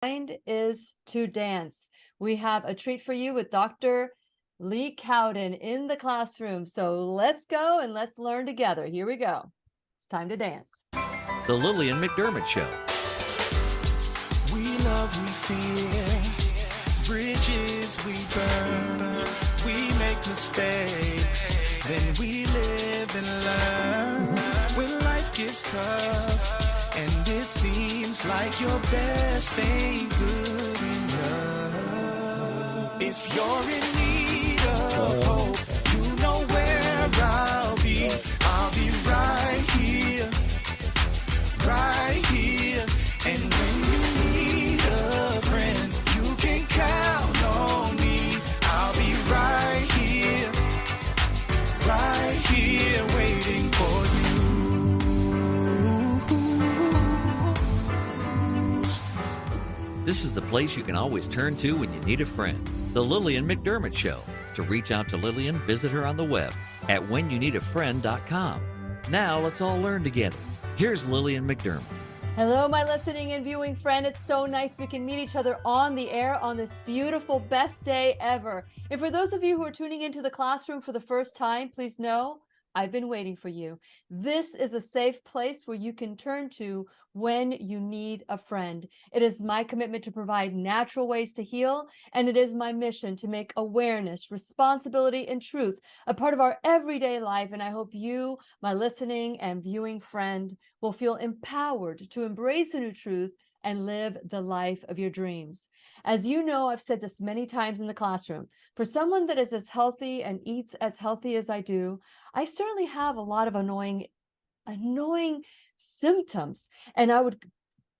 Mind is to dance. We have a treat for you with Dr. Lee Cowden in the classroom. So let's go and let's learn together. Here we go. It's time to dance. The Lillian McDermott Show. We love, we fear, bridges we burn, we make mistakes, then we live and learn. When life gets tough, and it seems like your best ain't good enough. If you're in need of hope, you know where I'll be right here, right here. And when you need a friend, you can count on me. I'll be right here, waiting for you. This is the place you can always turn to when you need a friend. The Lillian McDermott Show. To reach out to Lillian, visit her on the web at whenyouneedafriend.com. Now let's all learn together. Here's Lillian McDermott. Hello, my listening and viewing friend. It's so nice we can meet each other on the air on this beautiful, best day ever. And for those of you who are tuning into the classroom for the first time, please know I've been waiting for you. This is a safe place where you can turn to when you need a friend. It is my commitment to provide natural ways to heal, and it is my mission to make awareness, responsibility, and truth a part of our everyday life. And I hope you, my listening and viewing friend, will feel empowered to embrace a new truth and live the life of your dreams. As you know, I've said this many times in the classroom, for someone that is as healthy and eats as healthy as I do, I certainly have a lot of annoying symptoms. And I would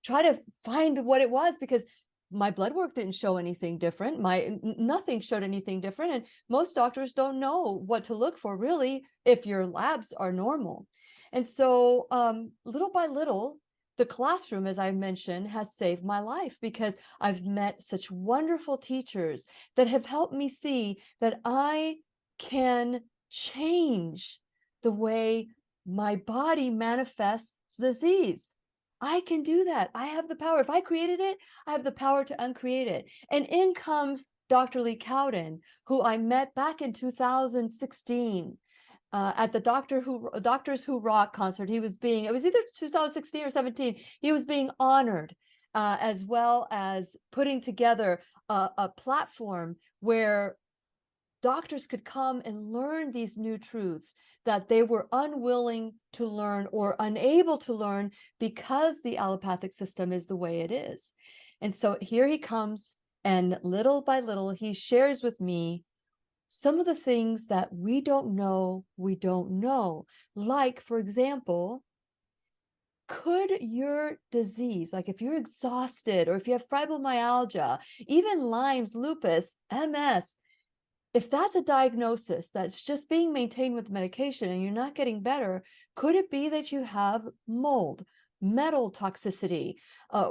try to find what it was because my blood work didn't show anything different. Nothing showed anything different. And most doctors don't know what to look for really if your labs are normal. And so little by little, the classroom, as I mentioned, has saved my life because I've met such wonderful teachers that have helped me see that I can change the way my body manifests disease. I can do that. I have the power. If I created it, I have the power to uncreate it. And in comes Dr. Lee Cowden, who I met back in 2016. At the Doctors Who Rock concert. It was either 2016 or 17. He was being honored, as well as putting together a platform where doctors could come and learn these new truths that they were unwilling to learn or unable to learn because the allopathic system is the way it is. And so here he comes, and little by little, he shares with me some of the things that we don't know. Like, for example, could your disease, like if you're exhausted or if you have fibromyalgia, even Lyme's, lupus, MS, if that's a diagnosis that's just being maintained with medication and you're not getting better, could it be that you have mold, metal toxicity,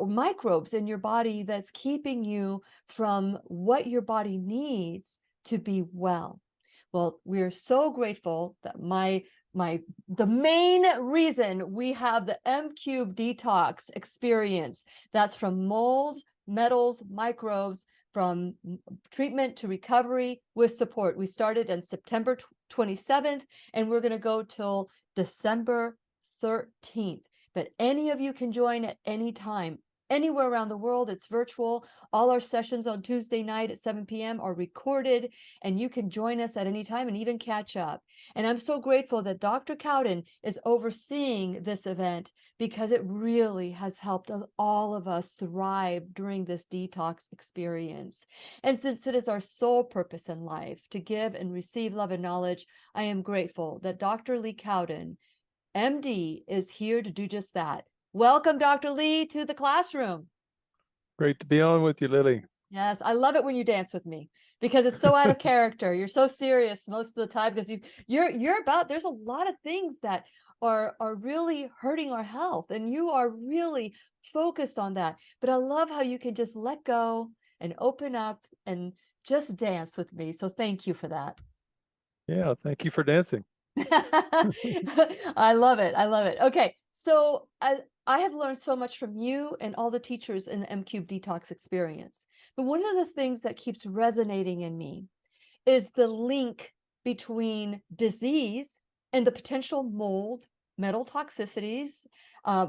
microbes in your body that's keeping you from what your body needs to be well? Well, we are so grateful that the main reason we have the M-Cube detox experience, that's from mold, metals, microbes, from treatment to recovery with support. We started on September 27th, and we're going to go till December 13th. But any of you can join at any time. Anywhere around the world, it's virtual. All our sessions on Tuesday night at 7 p.m. are recorded, and you can join us at any time and even catch up. And I'm so grateful that Dr. Cowden is overseeing this event because it really has helped all of us thrive during this detox experience. And since it is our sole purpose in life to give and receive love and knowledge, I am grateful that Dr. Lee Cowden, MD, is here to do just that. Welcome, Dr. Lee, to the classroom. Great to be on with you, Lily. Yes, I love it when you dance with me because it's so out of character. You're so serious most of the time because there's a lot of things that are really hurting our health, and you are really focused on that. But I love how you can just let go and open up and just dance with me. So thank you for that. Yeah, thank you for dancing. I love it. Okay, so I have learned so much from you and all the teachers in the M-Cube detox experience. But one of the things that keeps resonating in me is the link between disease and the potential mold, metal toxicities,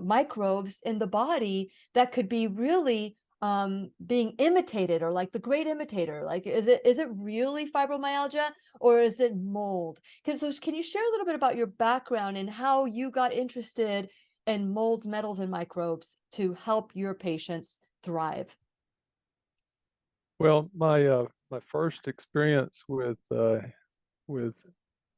microbes in the body that could be really being imitated, or like the great imitator. Like, is it really fibromyalgia, or is it mold? Can you share a little bit about your background and how you got interested in molds, metals, and microbes to help your patients thrive? Well, my first experience with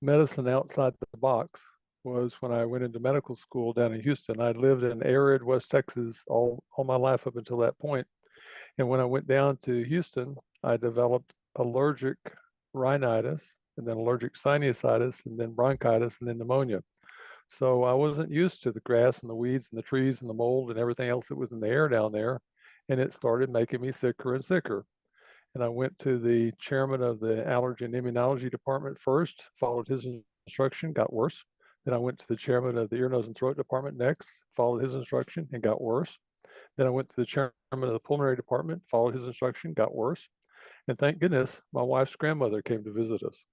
medicine outside the box was when I went into medical school down in Houston. I lived in arid West Texas all my life up until that point. And when I went down to Houston, I developed allergic rhinitis, and then allergic sinusitis, and then bronchitis, and then pneumonia. So I wasn't used to the grass and the weeds and the trees and the mold and everything else that was in the air down there. And it started making me sicker and sicker. And I went to the chairman of the allergy and immunology department first, followed his instruction, got worse. Then I went to the chairman of the ear, nose, and throat department next, followed his instruction, and got worse. Then I went to the chairman of the pulmonary department, followed his instruction, got worse. And thank goodness, my wife's grandmother came to visit us.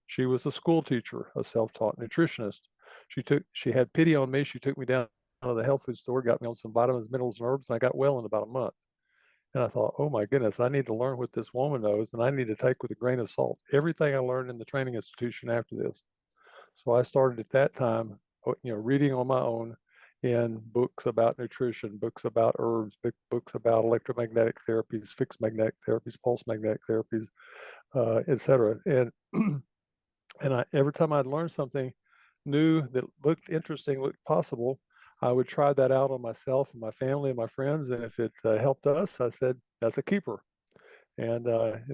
She was a school teacher, a self-taught nutritionist. She had pity on me. She took me down to the health food store, got me on some vitamins, minerals, and herbs, and I got well in about a month. And I thought, oh my goodness, I need to learn what this woman knows, and I need to take with a grain of salt everything I learned in the training institution after this. So I started at that time, reading on my own in books about nutrition, books about herbs, books about electromagnetic therapies, fixed magnetic therapies, pulse magnetic therapies, etc. And every time I'd learn something new that looked interesting, looked possible, I would try that out on myself and my family and my friends. And if it helped us, I said, that's a keeper. And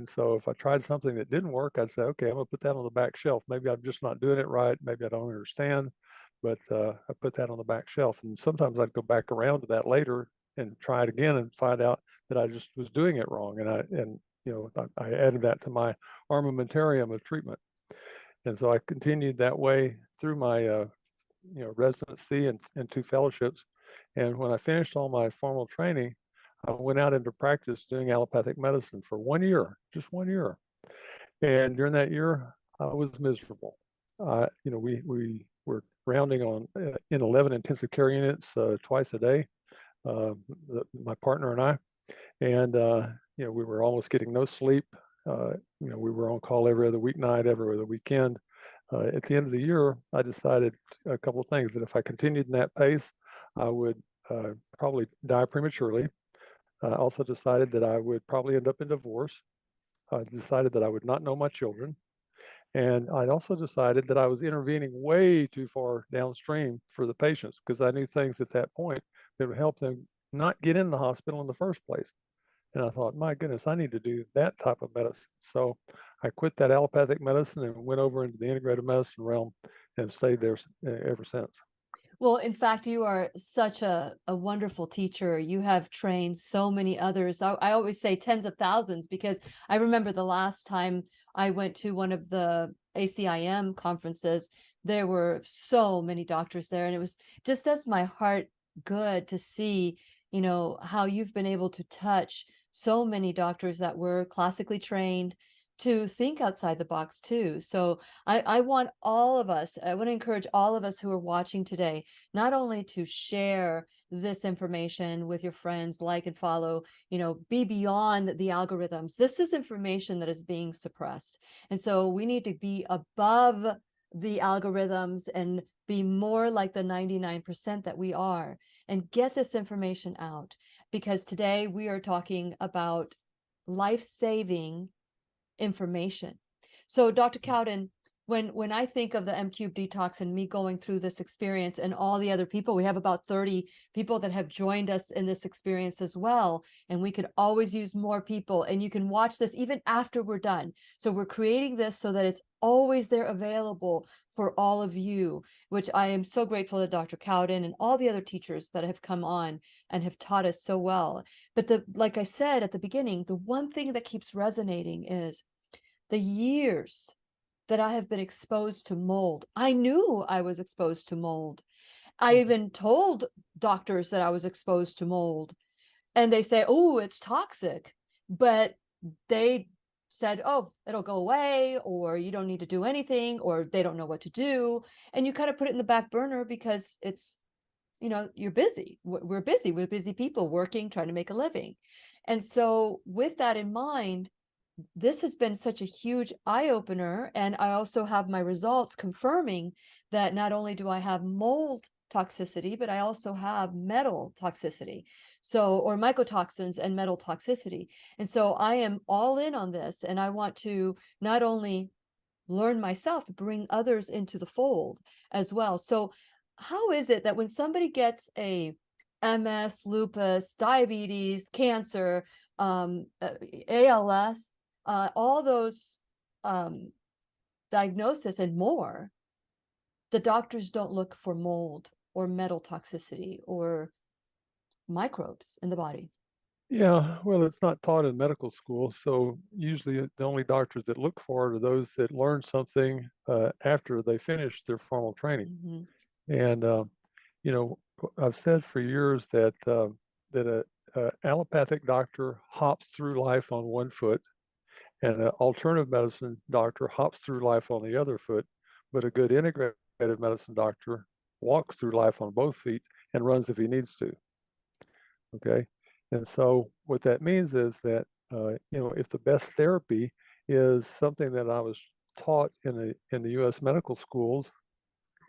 so if I tried something that didn't work, I'd say, okay, I'm gonna put that on the back shelf. Maybe I'm just not doing it right. Maybe I don't understand, but I put that on the back shelf. And sometimes I'd go back around to that later and try it again and find out that I just was doing it wrong. And I added that to my armamentarium of treatment. And so I continued that way through my residency and 2 fellowships. And when I finished all my formal training, I went out into practice doing allopathic medicine for 1 year, just 1 year. And during that year, I was miserable. We were rounding on in 11 intensive care units twice a day, my partner and I. And we were almost getting no sleep. We were on call every other weeknight, every other weekend. At the end of the year, I decided a couple of things, that if I continued in that pace, I would probably die prematurely. I also decided that I would probably end up in divorce. I decided that I would not know my children. And I also decided that I was intervening way too far downstream for the patients, because I knew things at that point that would help them not get in the hospital in the first place. And I thought, my goodness, I need to do that type of medicine. So I quit that allopathic medicine and went over into the integrative medicine realm and stayed there ever since. Well, in fact, you are such a wonderful teacher. You have trained so many others. I always say tens of thousands, because I remember the last time I went to one of the ACIM conferences, there were so many doctors there, and it just does my heart good to see, how you've been able to touch so many doctors that were classically trained to think outside the box too. So I want to encourage all of us who are watching today, not only to share this information with your friends, like and follow, be beyond the algorithms. This is information that is being suppressed. And so we need to be above the algorithms and be more like the 99% that we are, and get this information out, because today we are talking about life-saving information. So Dr. Cowden, when I think of the M-Cube detox and me going through this experience, and all the other people, we have about 30 people that have joined us in this experience as well, and we could always use more people, and you can watch this even after we're done. So we're creating this so that it's always there available for all of you, which I am so grateful to Dr. Cowden and all the other teachers that have come on and have taught us so well. But like I said at the beginning, the one thing that keeps resonating is the years that I have been exposed to mold. I knew I was exposed to mold. I even told doctors that I was exposed to mold, and they say, oh, it's toxic. But they said, oh, it'll go away, or you don't need to do anything, or they don't know what to do. And you kind of put it in the back burner because it's, you're busy. We're busy. We're busy people working, trying to make a living. And so with that in mind, this has been such a huge eye opener. And I also have my results confirming that not only do I have mold toxicity, but I also have metal toxicity. So, or mycotoxins and metal toxicity. And so I am all in on this. And I want to not only learn myself, but bring others into the fold as well. So how is it that when somebody gets a MS, lupus, diabetes, cancer, ALS, all those diagnoses and more, the doctors don't look for mold or metal toxicity or microbes in the body? Yeah, well, it's not taught in medical school, so usually the only doctors that look for it are those that learn something after they finish their formal training. Mm-hmm. And I've said for years that a allopathic doctor hops through life on one foot, and an alternative medicine doctor hops through life on the other foot, but a good integrative medicine doctor walks through life on both feet and runs if he needs to. Okay. And so what that means is that, if the best therapy is something that I was taught in the U.S. medical schools,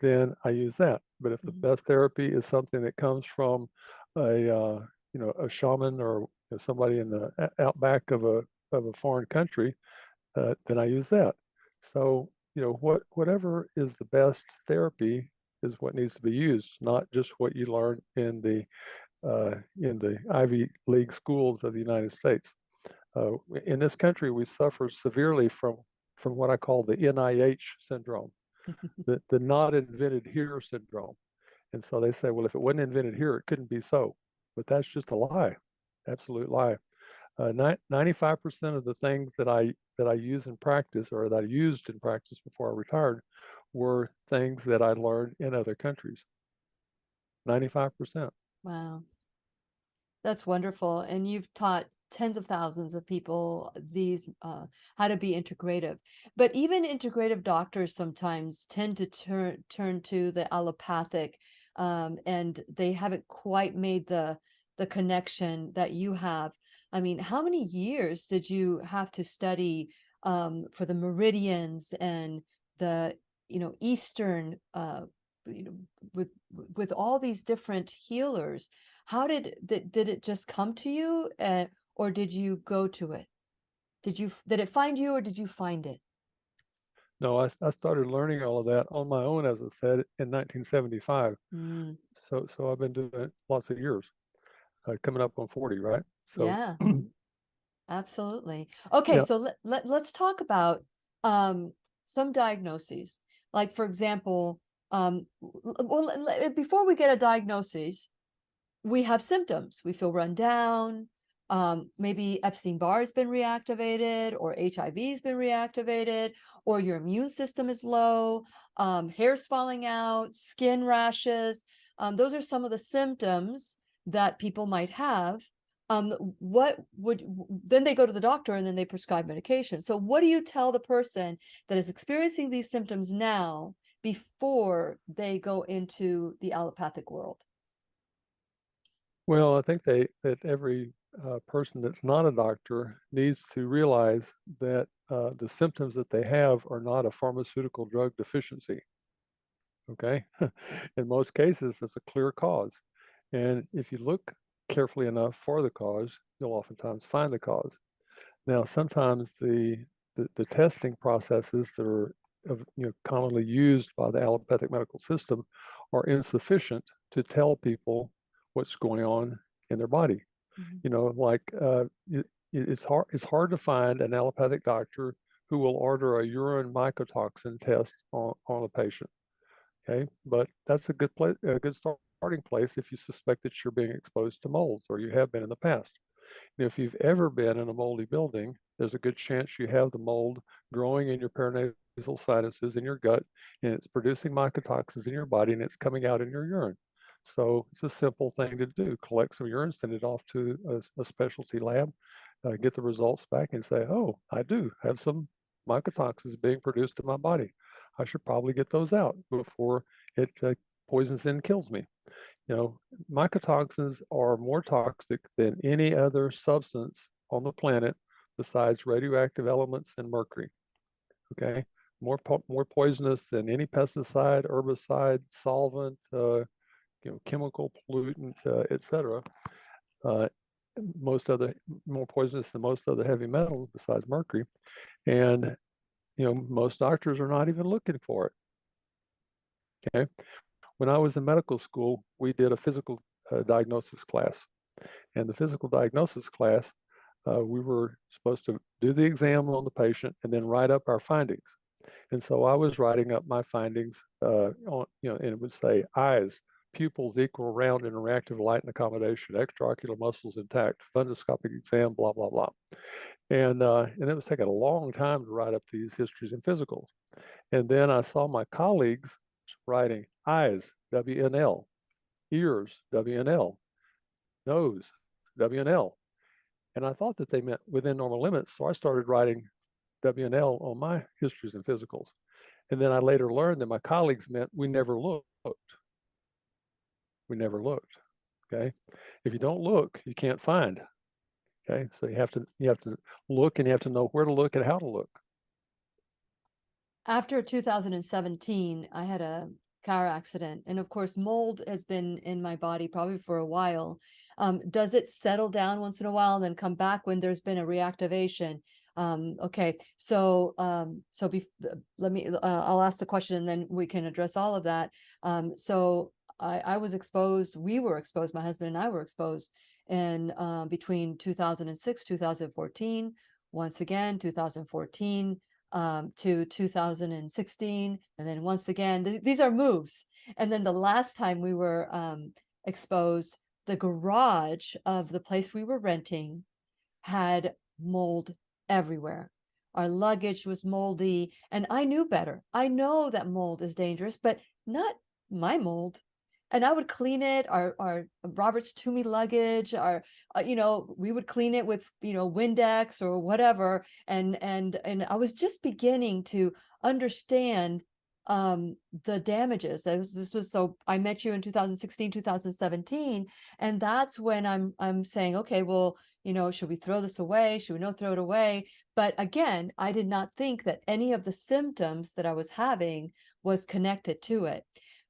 then I use that. But if the best therapy is something that comes from a shaman or somebody in the outback of a foreign country, then I use that. So whatever is the best therapy is what needs to be used, not just what you learn in the Ivy League schools of the United States. In this country, we suffer severely from what I call the NIH syndrome, the not invented here syndrome. And so they say, well, if it wasn't invented here, it couldn't be so. But that's just a lie, absolute lie. 95% of the things that I use in practice, or that I used in practice before I retired, were things that I learned in other countries. 95%. Wow. That's wonderful. And you've taught tens of thousands of people these how to be integrative. But even integrative doctors sometimes tend to turn to the allopathic, and they haven't quite made the connection that you have. I mean, how many years did you have to study for the meridians and the Eastern with all these different healers? How did it just come to you, or did you go to it? Did it find you, or did you find it? No, I started learning all of that on my own, as I said, in 1975. So I've been doing it lots of years, coming up on 40, right? So Yeah, absolutely. Okay, yeah. so let's talk about some diagnoses. Like, for example, before we get a diagnosis, we have symptoms. We feel run down. Maybe Epstein-Barr has been reactivated, or HIV has been reactivated, or your immune system is low, hair's falling out, skin rashes. Those are some of the symptoms that people might have. Then they go to the doctor and then they prescribe medication. So what do you tell the person that is experiencing these symptoms now before they go into the allopathic world? Well, I think that every person that's not a doctor needs to realize that the symptoms that they have are not a pharmaceutical drug deficiency. Okay. In most cases, it's a clear cause. And if you look carefully enough for the cause, you'll oftentimes find the cause. Now, sometimes the testing processes that are commonly used by the allopathic medical system are insufficient to tell people what's going on in their body. It's hard to find an allopathic doctor who will order a urine mycotoxin test on a patient. Okay, but that's a good starting place if you suspect that you're being exposed to molds, or you have been in the past. If you've ever been in a moldy building, there's a good chance you have the mold growing in your nasal sinuses in your gut, and it's producing mycotoxins in your body, and it's coming out in your urine. So it's a simple thing to do. Collect some urine, send it off to a specialty lab, get the results back and say, oh, I do have some mycotoxins being produced in my body. I should probably get those out before it poisons and kills me. You know, mycotoxins are more toxic than any other substance on the planet besides radioactive elements and mercury. Okay, more poisonous than any pesticide, herbicide, solvent, chemical pollutant, etc. Most other more poisonous than most other heavy metals besides mercury, and most doctors are not even looking for it. Okay, when I was in medical school, we did a physical diagnosis class, and the physical diagnosis class, we were supposed to do the exam on the patient and then write up our findings. And so I was writing up my findings on, and it would say eyes, pupils equal, round, and reactive light and accommodation, extraocular muscles intact, fundoscopic exam, blah, blah, blah. And it was taking a long time to write up these histories and physicals. And then I saw my colleagues writing eyes, WNL, ears, WNL, nose, WNL. And I thought that they meant within normal limits. So I started writing WNL on my histories and physicals. And then I later learned that my colleagues meant we never looked. We never looked. Okay. If you don't look, you can't find. Okay. So you have to look, and you have to know where to look and how to look. After 2017, I had a car accident, and of course mold has been in my body probably for a while. Does it settle down once in a while and then come back when there's been a reactivation? Okay, so let me I'll ask the question and then we can address all of that. So I was exposed, we were exposed, my husband and I were exposed in between 2006 2014, once again 2014 to 2016, and then once again, these are moves. And then the last time we were exposed, the garage of the place we were renting had mold everywhere. Our luggage was moldy, and I knew better. I know that mold is dangerous, but not my mold. And I would clean it, our Robert's Toomey luggage, we would clean it with, Windex or whatever. And I was just beginning to understand the damages. So I met you in 2016, 2017. And that's when I'm saying, okay, well, should we throw this away? Should we not throw it away? But again, I did not think that any of the symptoms that I was having was connected to it.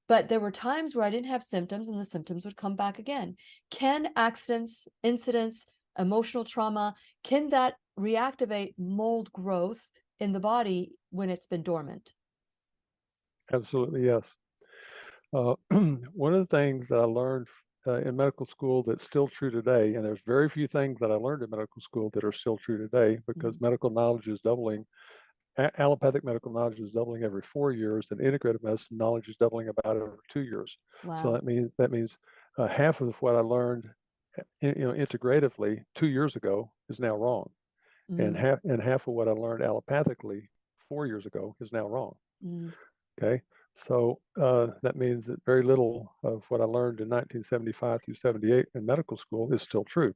But there were times where I didn't have symptoms and the symptoms would come back again. Can accidents, incidents, emotional trauma, can that reactivate mold growth in the body when it's been dormant? Absolutely, yes. One of the things that I learned in medical school that's still true today, and there's very few things that I learned in medical school that are still true today, because medical knowledge is doubling. Allopathic medical knowledge is doubling every 4 years, and integrative medicine knowledge is doubling about every 2 years. Wow. So that means half of what I learned, integratively 2 years ago is now wrong, and half of what I learned allopathically 4 years ago is now wrong. Okay, so that means that very little of what I learned in 1975 through 78 in medical school is still true.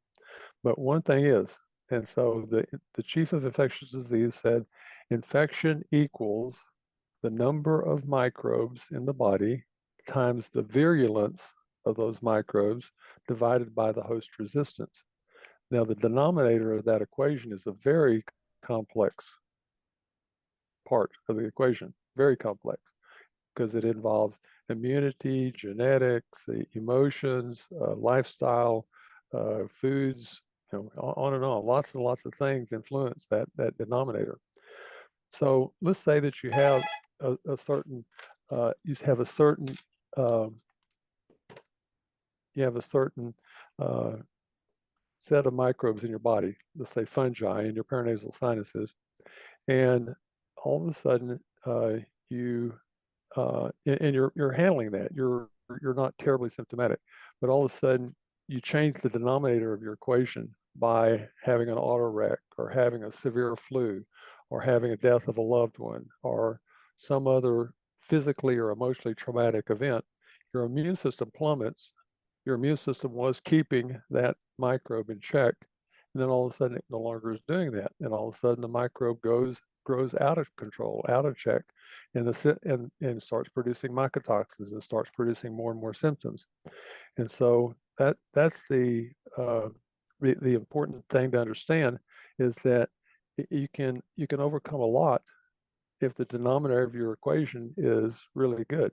But one thing is, and so the chief of infectious disease said, infection equals the number of microbes in the body times the virulence of those microbes divided by the host resistance. Now, the denominator of that equation is a very complex part of the equation, very complex, because it involves immunity, genetics, emotions, lifestyle, foods, on and on. Lots and lots of things influence that denominator. So let's say that you have a certain set of microbes in your body, let's say fungi in your paranasal sinuses, and all of a sudden you're handling that. You're not terribly symptomatic, but all of a sudden you change the denominator of your equation by having an auto wreck or having a severe flu or having a death of a loved one, or some other physically or emotionally traumatic event, your immune system plummets. Your immune system was keeping that microbe in check, and then all of a sudden it no longer is doing that, and all of a sudden the microbe grows out of control, out of check, and starts producing mycotoxins and starts producing more and more symptoms. And so that's the important thing to understand, is that you can overcome a lot if the denominator of your equation is really good.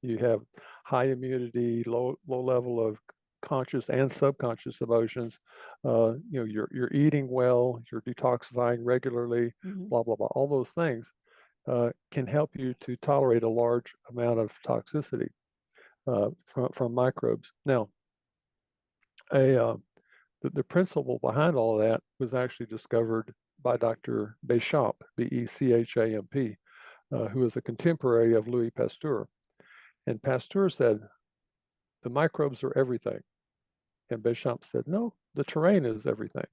You have high immunity, low level of conscious and subconscious emotions. You're eating well, you're detoxifying regularly, blah blah blah. All those things can help you to tolerate a large amount of toxicity from microbes. Now, the principle behind all of that was actually discovered by Dr. Bechamp, Bechamp, who was a contemporary of Louis Pasteur. And Pasteur said, the microbes are everything. And Bechamp said, no, the terrain is everything.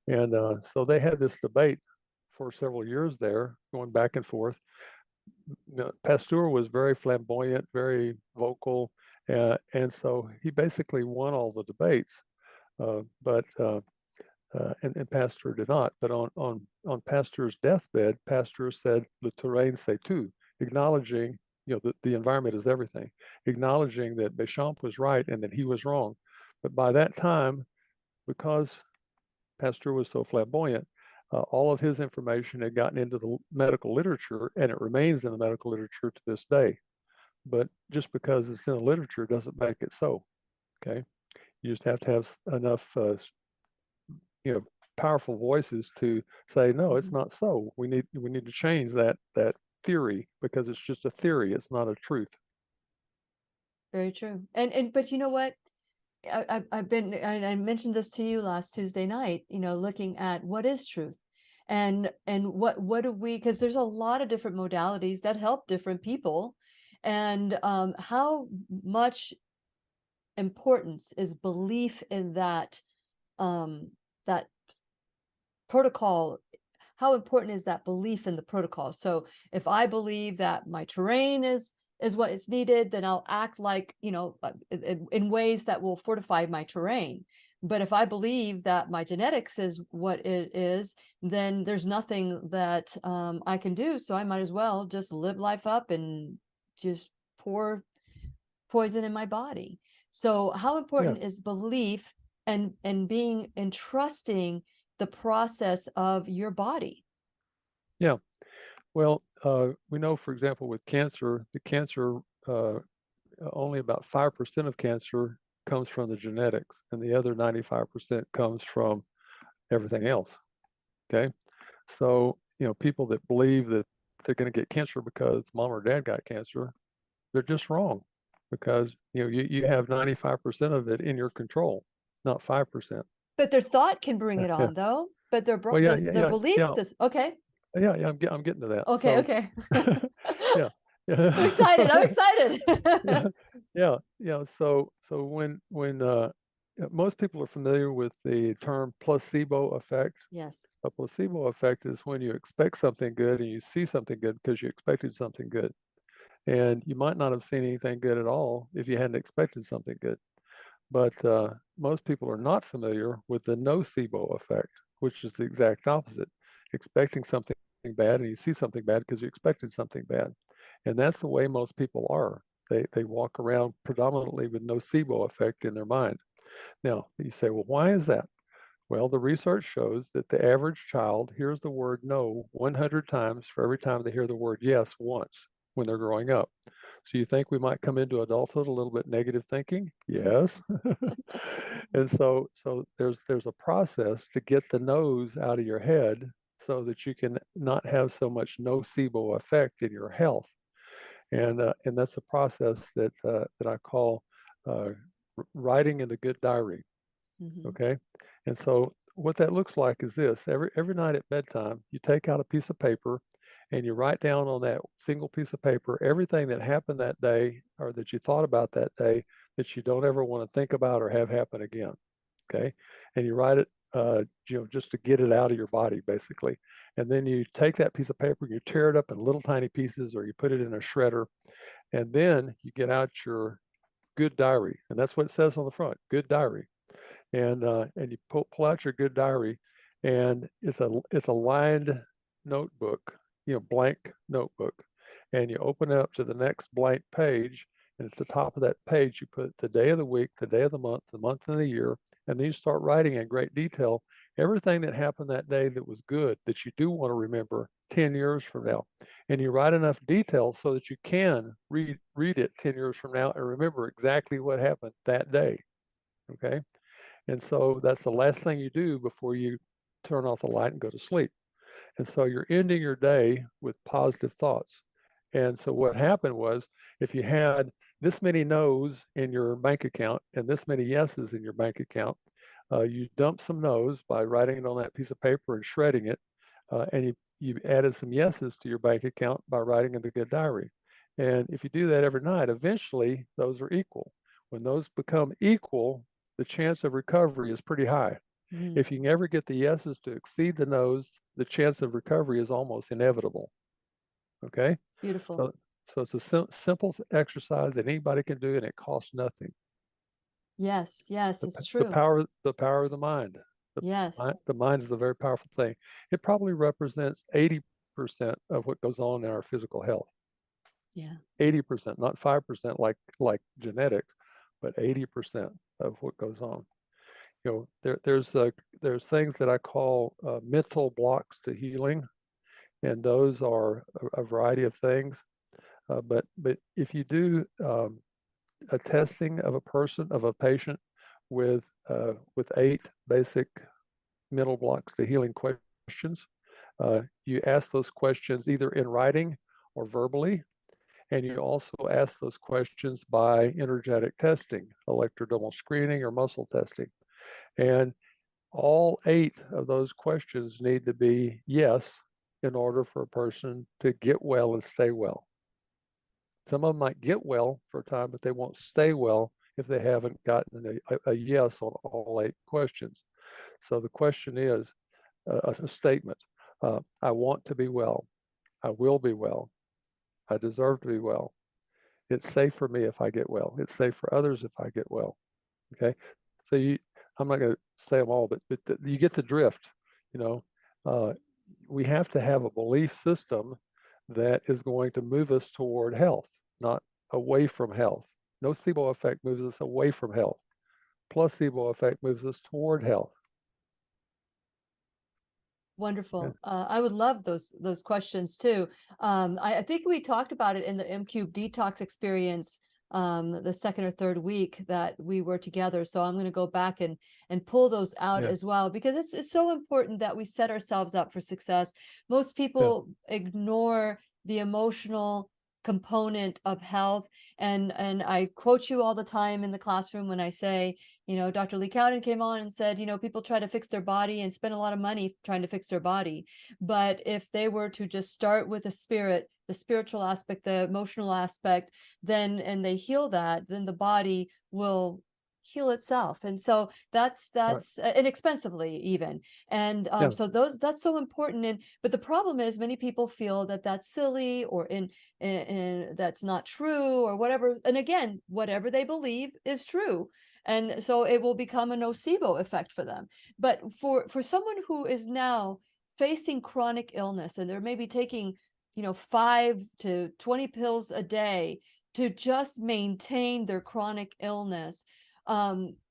And so they had this debate for several years there, going back and forth. Pasteur was very flamboyant, very vocal, and so he basically won all the debates. But Pasteur did not. But on Pasteur's deathbed, Pasteur said, "Le terrain c'est tout," acknowledging the environment is everything, acknowledging that Bechamp was right and that he was wrong. But by that time, because Pasteur was so flamboyant, all of his information had gotten into the medical literature, and it remains in the medical literature to this day. But just because it's in the literature doesn't make it so. Okay, you just have to have enough, powerful voices to say, no, it's not so. We need to change that theory, because it's just a theory. It's not a truth. Very true. But you know what? I've been, and I mentioned this to you last Tuesday night, looking at what is truth, and what do we, because there's a lot of different modalities that help different people, and how much importance is belief in that that protocol? How important is that belief in the protocol? So if I believe that my terrain is what is needed, then I'll act like, in ways that will fortify my terrain. But if I believe that my genetics is what it is, then there's nothing that I can do. So I might as well just live life up and just pour poison in my body. So how important is belief and being and trusting the process of your body? Yeah. Well, we know, for example, with cancer, only about 5% of cancer comes from the genetics, and the other 95% comes from everything else. Okay. So, people that believe that they're going to get cancer because mom or dad got cancer, they're just wrong, because, you have 95% of it in your control, not 5%. But their thought can bring it on, though. But their belief says, okay. Yeah, I'm getting to that. Okay, so, okay. yeah. I'm excited. I'm excited. Yeah. So when most people are familiar with the term placebo effect. Yes. A placebo effect is when you expect something good and you see something good because you expected something good. And you might not have seen anything good at all if you hadn't expected something good. But most people are not familiar with the nocebo effect, which is the exact opposite. Expecting something bad and you see something bad because you expected something bad. And that's the way most people are. They walk around predominantly with nocebo effect in their mind. Now, you say, well, why is that? Well, the research shows that the average child hears the word no 100 times for every time they hear the word yes once when they're growing up. So you think we might come into adulthood a little bit negative thinking? Yes. And so there's a process to get the no's out of your head so that you can not have so much nocebo effect in your health. And that's a process that I call writing in the good diary. Okay. And so what that looks like is this: every night at bedtime, you take out a piece of paper and you write down on that single piece of paper everything that happened that day, or that you thought about that day, that you don't ever want to think about or have happen again. Okay. And you write it just to get it out of your body, basically. And then you take that piece of paper, you tear it up in little tiny pieces, or you put it in a shredder, and then you get out your good diary, and that's what it says on the front, good diary. And you pull out your good diary, and it's a lined notebook, blank notebook, and you open it up to the next blank page, and at the top of that page you put the day of the week, the day of the month and the year, and then you start writing in great detail everything that happened that day that was good, that you do want to remember 10 years from now. And you write enough detail so that you can read it 10 years from now and remember exactly what happened that day. Okay. And so that's the last thing you do before you turn off the light and go to sleep. And so you're ending your day with positive thoughts. And so what happened was, if you had this many no's in your bank account and this many yeses in your bank account, you dump some no's by writing it on that piece of paper and shredding it, and you added some yeses to your bank account by writing in the good diary. And if you do that every night, eventually those are equal. When those become equal, the chance of recovery is pretty high. Mm. If you can ever get the yeses to exceed the no's, the chance of recovery is almost inevitable. Okay? Beautiful. So it's a simple exercise that anybody can do, and it costs nothing. Yes, it's The true. power of the mind. Yes. The mind is a very powerful thing. It probably represents 80% of what goes on in our physical health. Yeah. 80%, not 5% like genetics, but 80% of what goes on. There's things that I call mental blocks to healing, and those are a variety of things. But if you do a testing of a patient with 8 basic mental blocks to healing questions, you ask those questions either in writing or verbally, and you also ask those questions by energetic testing, electrodermal screening, or muscle testing. And all 8 of those questions need to be yes in order for a person to get well and stay well. Some of them might get well for a time, but they won't stay well if they haven't gotten a yes on all 8 questions. So the question is a statement. I want to be well. I will be well. I deserve to be well. It's safe for me if I get well. It's safe for others if I get well. Okay. So I'm not going to say them all, but you get the drift. We have to have a belief system that is going to move us toward health, not away from health. Nocebo effect moves us away from health. Placebo effect moves us toward health. Wonderful. I would love those questions too. I think we talked about it in the M-Cube detox experience, the second or third week that we were together. So I'm going to go back and pull those out as well, because it's so important that we set ourselves up for success. Most people ignore the emotional component of health, and I quote you all the time in the classroom when I say, Dr. Lee Cowden came on and said, people try to fix their body and spend a lot of money trying to fix their body, but if they were to just start with the spiritual aspect, the emotional aspect, and they heal that, then the body will heal itself. And so that's right. Inexpensively even. And so that's so important. But the problem is, many people feel that that's silly, or in that's not true, or whatever. And again, whatever they believe is true. And so it will become a nocebo effect for them. But for someone who is now facing chronic illness, and they're maybe taking 5 to 20 pills a day to just maintain their chronic illness.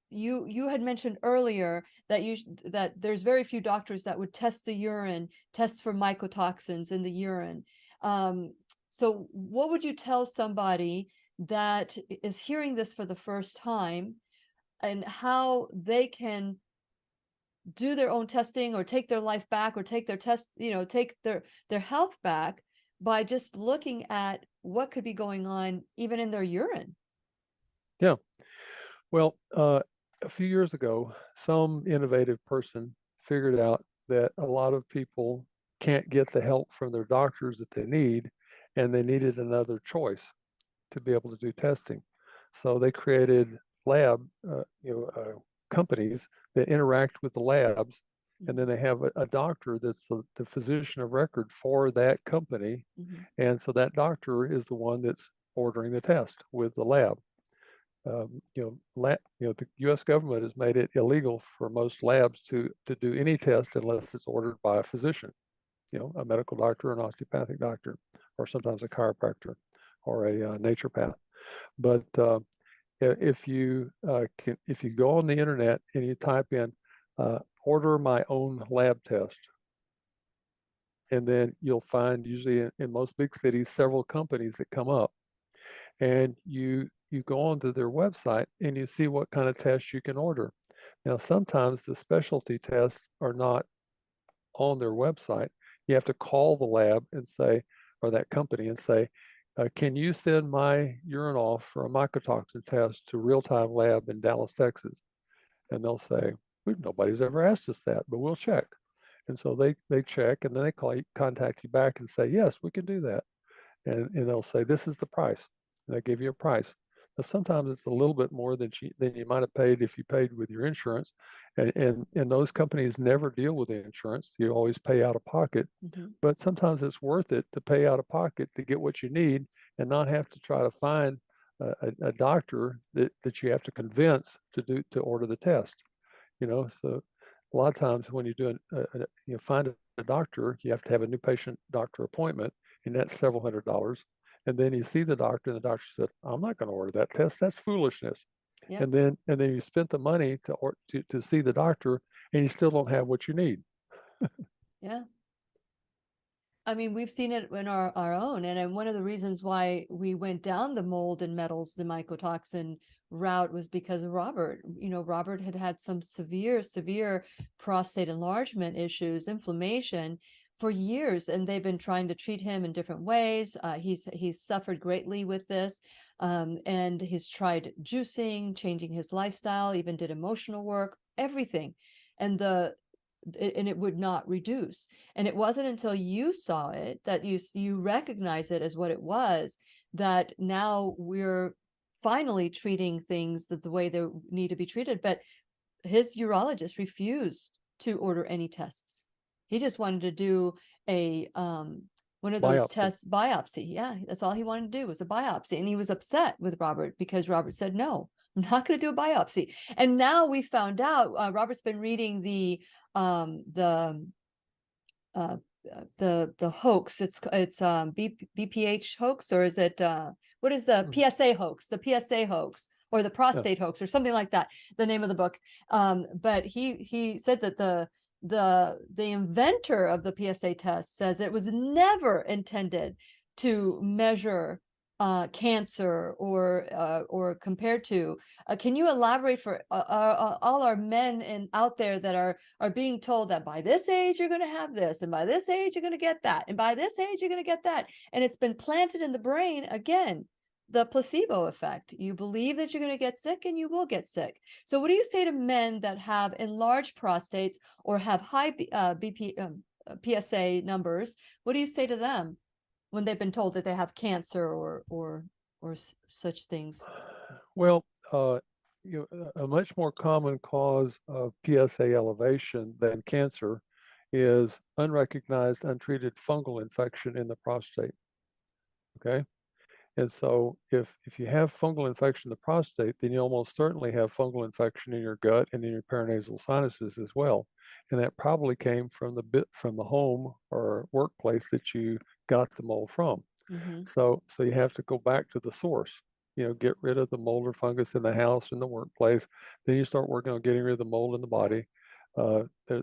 You had mentioned earlier that there's very few doctors that would test the urine, test for mycotoxins in the urine. So what would you tell somebody that is hearing this for the first time, and how they can do their own testing, or take their life back, or take their take their health back by just looking at what could be going on even in their urine? Yeah. Well, a few years ago, some innovative person figured out that a lot of people can't get the help from their doctors that they need, and they needed another choice to be able to do testing. So they created companies that interact with the labs, and then they have a doctor that's the physician of record for that company, and so that doctor is the one that's ordering the test with the lab. The U.S. government has made it illegal for most labs to do any test unless it's ordered by a physician, a medical doctor, an osteopathic doctor, or sometimes a chiropractor or a naturopath. But if you go on the internet and you type in order my own lab test, and then you'll find usually in most big cities several companies that come up, and you go onto their website and you see what kind of tests you can order. Now, sometimes the specialty tests are not on their website. You have to call the lab and say, or that company and say, can you send my urine off for a mycotoxin test to Real-Time Lab in Dallas, Texas? And they'll say, nobody's ever asked us that, but we'll check. And so they check, and then they contact you back and say, yes, we can do that. And they'll say, this is the price. And they give you a price. Now, sometimes it's a little bit more than you might have paid if you paid with your insurance. And those companies never deal with the insurance. You always pay out of pocket. But sometimes it's worth it to pay out of pocket to get what you need and not have to try to find a doctor that you have to convince to order the test. So a lot of times when you're doing, find a doctor, you have to have a new patient doctor appointment, and that's several $100s. And then you see the doctor, and the doctor said, I'm not going to order that test. That's foolishness. Yep. And then you spent the money to see the doctor, and you still don't have what you need. Yeah. I mean, we've seen it in our own. And one of the reasons why we went down the mold and metals, the mycotoxin route, was because of Robert. Robert had some severe prostate enlargement issues, inflammation for years, and they've been trying to treat him in different ways. He's suffered greatly with this, and he's tried juicing, changing his lifestyle, even did emotional work, everything. And it would not reduce. And it wasn't until you saw it that you recognize it as what it was, that now we're finally treating things the way they need to be treated. But his urologist refused to order any tests. He just wanted to do a one of those tests, biopsy. Yeah, that's all he wanted to do was a biopsy. And he was upset with Robert because Robert said, no, I'm not going to do a biopsy. And now we found out, Robert's been reading the hoax. It's BPH hoax, or is it what is the PSA hoax? The PSA hoax, or the prostate hoax, or something like that. The name of the book. But he said that the inventor of the PSA test says it was never intended to measure cancer or compared to. Can you elaborate for all our men out there that are being told that by this age you're going to have this, and by this age you're going to get that, and by this age you're going to get that, and it's been planted in the brain again? The placebo effect. You believe that you're going to get sick, and you will get sick. So what do you say to men that have enlarged prostates or have high PSA numbers? What do you say to them when they've been told that they have cancer or such things? Well, a much more common cause of PSA elevation than cancer is unrecognized, untreated fungal infection in the prostate. Okay. And so if you have fungal infection in the prostate, then you almost certainly have fungal infection in your gut and in your paranasal sinuses as well. And that probably came from the home or workplace that you got the mold from. So you have to go back to the source, get rid of the mold or fungus in the house, in the workplace. Then you start working on getting rid of the mold in the body.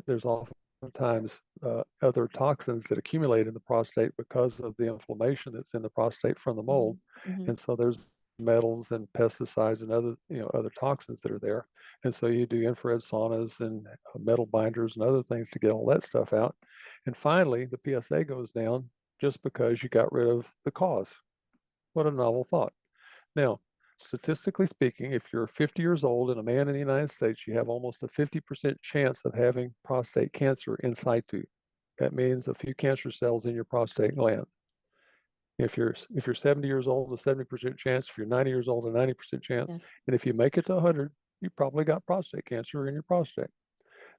There's oftentimes other toxins that accumulate in the prostate because of the inflammation that's in the prostate from the mold. And so there's metals and pesticides and other toxins that are there. And so you do infrared saunas and metal binders and other things to get all that stuff out. And finally, the PSA goes down just because you got rid of the cause. What a novel thought. Now, statistically speaking, if you're 50 years old and a man in the United States, you have almost a 50% chance of having prostate cancer in situ. That means a few cancer cells in your prostate gland. If you're 70 years old, a 70% chance. If you're 90 years old, a 90% chance. Yes. And if you make it to 100, you probably got prostate cancer in your prostate.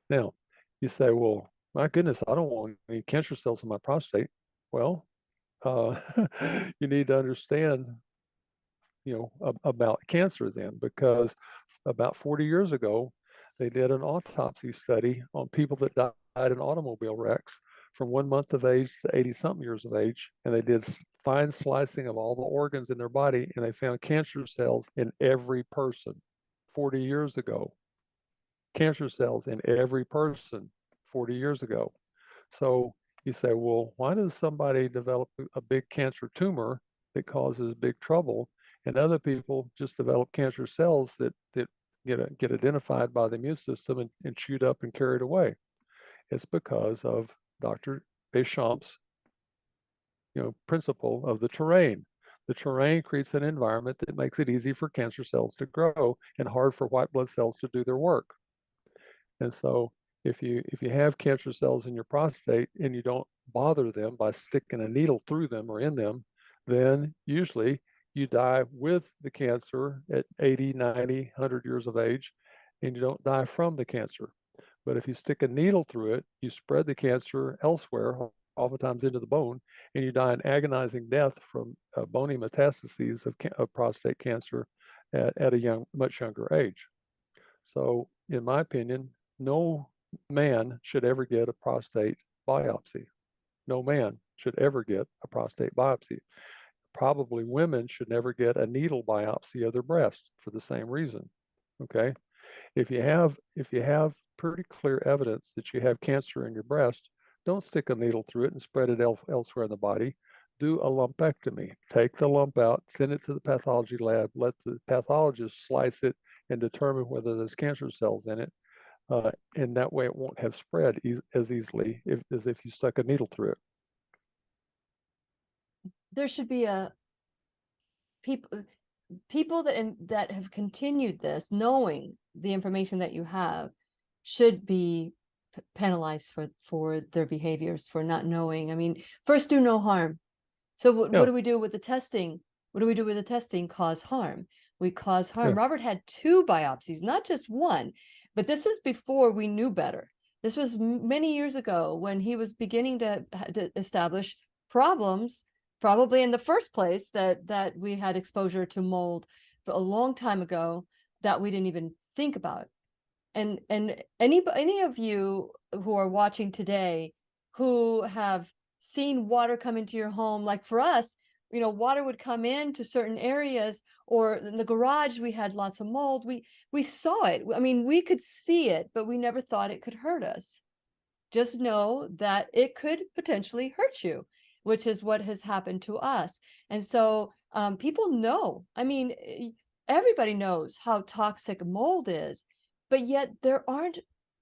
Now, you say, well, my goodness, I don't want any cancer cells in my prostate. Well, uh, you need to understand, about cancer then, because about 40 years ago, they did an autopsy study on people that died in automobile wrecks from 1 month of age to 80 something years of age. And they did fine slicing of all the organs in their body, and they found cancer cells in every person 40 years ago. Cancer cells in every person 40 years ago. So you say, well, why does somebody develop a big cancer tumor that causes big trouble, and other people just develop cancer cells that get identified by the immune system and chewed up and carried away? It's because of Dr. Deschamps' principle of the terrain. The terrain creates an environment that makes it easy for cancer cells to grow and hard for white blood cells to do their work. And so if you have cancer cells in your prostate and you don't bother them by sticking a needle through them or in them, then usually you die with the cancer at 80, 90, 100 years of age, and you don't die from the cancer. But if you stick a needle through it, you spread the cancer elsewhere, oftentimes into the bone, and you die an agonizing death from bony metastases of prostate cancer at a much younger age. So in my opinion, no man should ever get a prostate biopsy. No man should ever get a prostate biopsy. Probably women should never get a needle biopsy of their breast for the same reason. Okay. If you have pretty clear evidence that you have cancer in your breast, don't stick a needle through it and spread it elsewhere in the body. Do a lumpectomy. Take the lump out, send it to the pathology lab, let the pathologist slice it and determine whether there's cancer cells in it. And that way it won't have spread as easily as if you stuck a needle through it. There should be a people that have continued this, knowing the information that you have, should be penalized for their behaviors, for not knowing. I mean, first, do no harm. So what do we do with the testing? What do we do with the testing? Cause harm. We cause harm. Yeah. Robert had 2 biopsies, not just one, but this was before we knew better. This was many years ago when he was beginning to establish problems, probably in the first place that we had exposure to mold a long time ago that we didn't even think about. And any of you who are watching today who have seen water come into your home, like for us, water would come into certain areas, or in the garage, we had lots of mold. We saw it. I mean, we could see it, but we never thought it could hurt us. Just know that it could potentially hurt you, which is what has happened to us. And so people know, I mean, everybody knows how toxic mold is, but yet there aren't,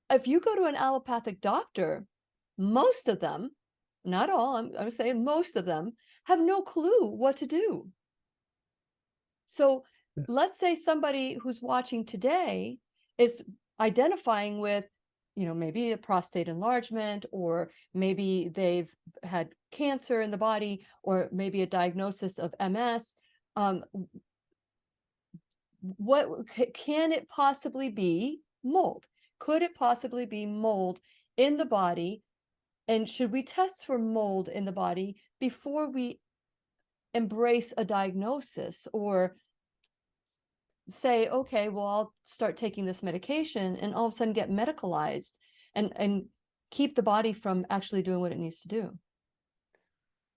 if you go to an allopathic doctor, most of them, not all, I'm saying most of them, have no clue what to do. So let's say somebody who's watching today is identifying with, maybe a prostate enlargement, or maybe they've had cancer in the body, or maybe a diagnosis of MS. What can it possibly be? Mold. Could it possibly be mold in the body? And should we test for mold in the body before we embrace a diagnosis, or say, okay, well, I'll start taking this medication, and all of a sudden get medicalized and keep the body from actually doing what it needs to do?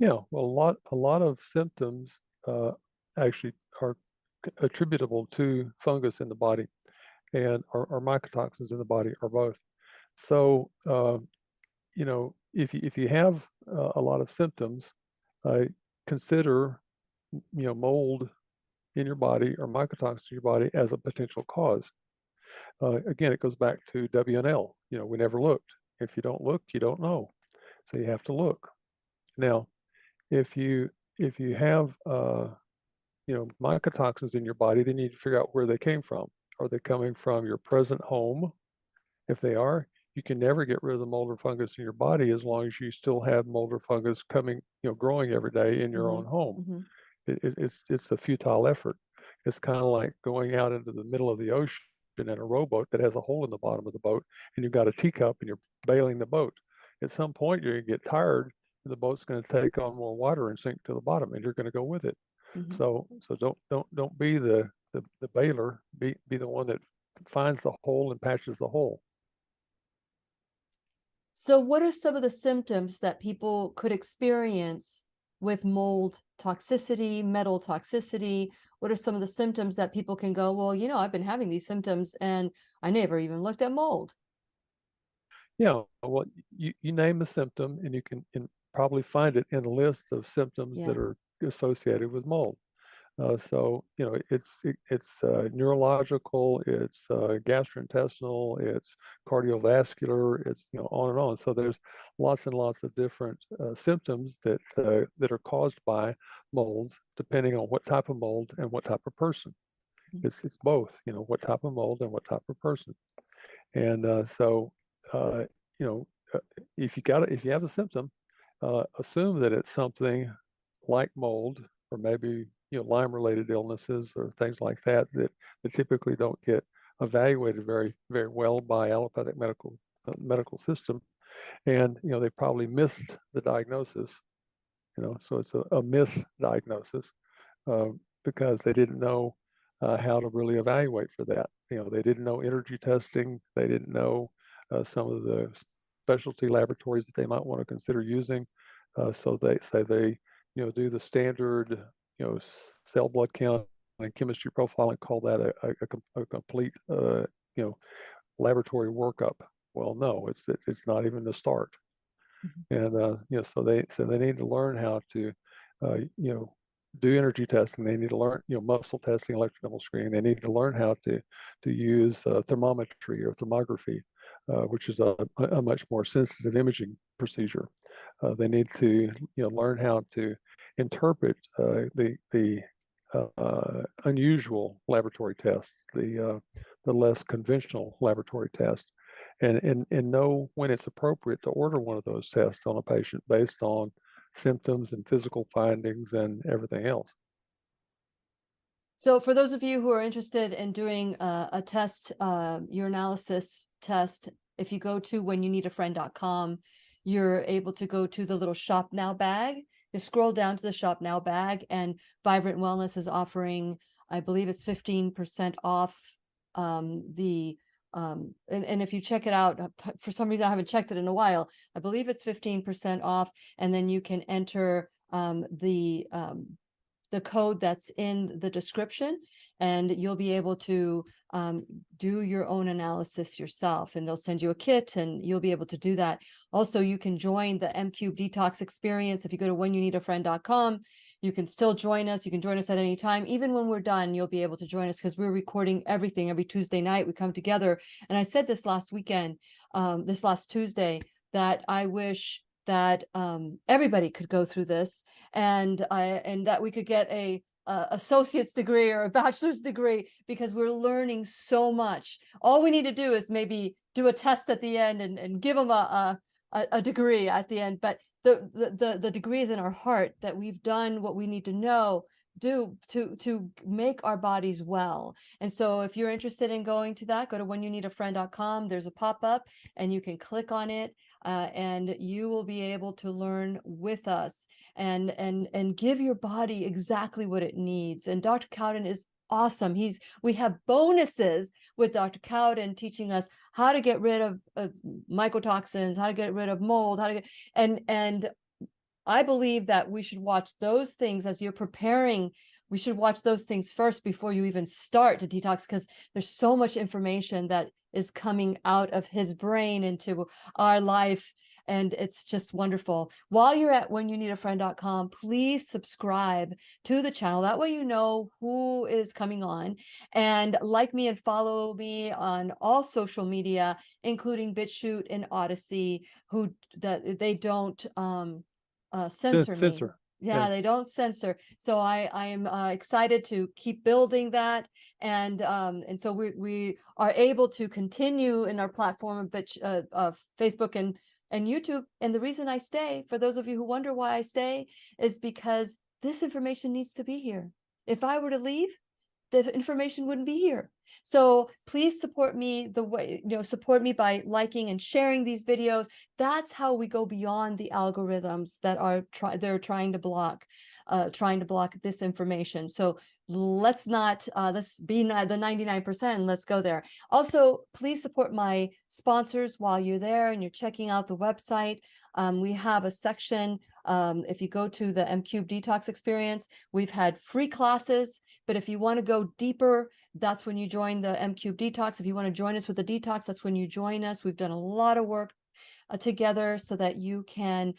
Yeah, well, a lot of symptoms actually are attributable to fungus in the body, and or mycotoxins in the body, or both. So if you have a lot of symptoms, consider mold in your body or mycotoxins in your body as a potential cause. Again, it goes back to WNL. We never looked. If you don't look, you don't know. So you have to look. Now, if you have mycotoxins in your body, then you need to figure out where they came from. Are they coming from your present home? If they are, you can never get rid of the mold or fungus in your body as long as you still have mold or fungus coming, growing every day in your own home. It's a futile effort. It's kind of like going out into the middle of the ocean in a rowboat that has a hole in the bottom of the boat, and you've got a teacup and you're bailing the boat. At some point, you're going to get tired, and the boat's going to take on more water and sink to the bottom, and you're going to go with it. Mhm. So don't be the bailer. Be the one that finds the hole and patches the hole. So what are some of the symptoms that people could experience with mold toxicity, metal toxicity? What are some of the symptoms that people can go, well, you know, I've been having these symptoms and I never even looked at mold? Yeah, well, you name a symptom, and you can probably find it in a list of symptoms Yeah. that are associated with mold. So, you know, it's neurological, it's gastrointestinal, it's cardiovascular, it's, you know, on and on. So there's lots and lots of different symptoms that are caused by molds, depending on what type of mold and what type of person. Mhm. It's both, you know, what type of mold and what type of person. And uh, you know, if you have a symptom, assume that it's something like mold, or maybe, you know, Lyme-related illnesses or things like that that typically don't get evaluated very well by allopathic medical system, and, you know, they probably missed the diagnosis. You know, so it's a misdiagnosis, uh, because they didn't know how to really evaluate for that. You know, they didn't know energy testing. They didn't know some of the specialty laboratories that they might want to consider using. So they you know, do the standard, you know, cell blood count and chemistry profiling, call that a complete, you know, laboratory workup. Well, no, it's not even the start. And you know, so they need to learn how to, you know, do energy testing. They need to learn, you know, muscle testing, electrodermal screening. They need to learn how to use thermometry or thermography, which is a much more sensitive imaging procedure. They need to, you know, learn how to interpret the unusual laboratory tests, the less conventional laboratory tests, and know when it's appropriate to order one of those tests on a patient based on symptoms and physical findings and everything else. So for those of you who are interested in doing a test, urinalysis test, if you go to whenyouneedafriend.com, you're able to go to the little shop now bag. You scroll down to the shop now bag, and Vibrant Wellness is offering, I believe it's 15% off and if you check it out, for some reason I haven't checked it in a while, I believe it's 15% off, and then you can enter the code that's in the description, and you'll be able to do your own analysis yourself, and they'll send you a kit and you'll be able to do that. Also, you can join the M-Cube Detox experience. If you go to whenyouneedafriend.com, you can still join us. You can join us at any time. Even when we're done, you'll be able to join us, because we're recording everything every Tuesday night. We come together. And I said this last Tuesday, that I wish that everybody could go through this, and that we could get a associate's degree or a bachelor's degree, because we're learning so much. All we need to do is maybe do a test at the end and give them a degree at the end. But the degree is in our heart, that we've done what we need to to make our bodies well. And so if you're interested in going to that, go to whenyouneedafriend.com. There's a pop-up and you can click on it, and you will be able to learn with us and give your body exactly what it needs. And Dr. Cowden is awesome. We have bonuses with Dr. Cowden teaching us how to get rid of mycotoxins, how to get rid of mold, and I believe that we should watch those things as you're preparing. We should watch those things first before you even start to detox, because there's so much information that is coming out of his brain into our life. And it's just wonderful. While you're at whenyouneedafriend.com, please subscribe to the channel. That way you know who is coming on. And like me and follow me on all social media, including BitChute and Odyssey, that they don't censor me. Yeah, they don't censor. So I am excited to keep building that, and so we are able to continue in our platform, but Facebook and YouTube. And the reason I stay, for those of you who wonder why I stay, is because this information needs to be here. If I were to leave, the information wouldn't be here. So please support me the way, support me by liking and sharing these videos. That's how we go beyond the algorithms that are they're trying to block this information. So let's not let's be the 99%. Let's go there. Also, please support my sponsors while you're there and you're checking out the website. We have a section. If you go to the M-Cube Detox Experience, we've had free classes, but if you want to go deeper, that's when you join the M-Cube Detox. If you want to join us with the detox, that's when you join us. We've done a lot of work together so that you can